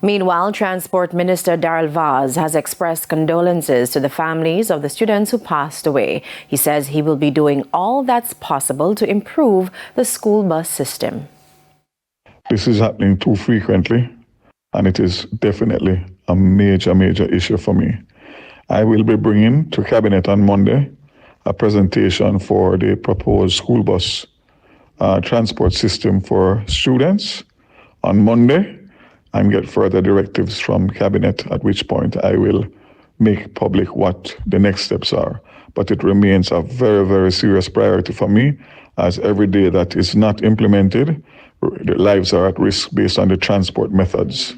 Meanwhile, Transport Minister Darrell Vaz has expressed condolences to the families of the students who passed away. He says he will be doing all that's possible to improve the school bus system. This is happening too frequently, and it is definitely a major issue for me. I will be bringing to Cabinet on Monday a presentation for the proposed school bus transport system for students on Monday, and get further directives from Cabinet, at which point I will make public what the next steps are. But it remains a very serious priority for me, as every day that is not implemented, the lives are at risk based on the transport methods.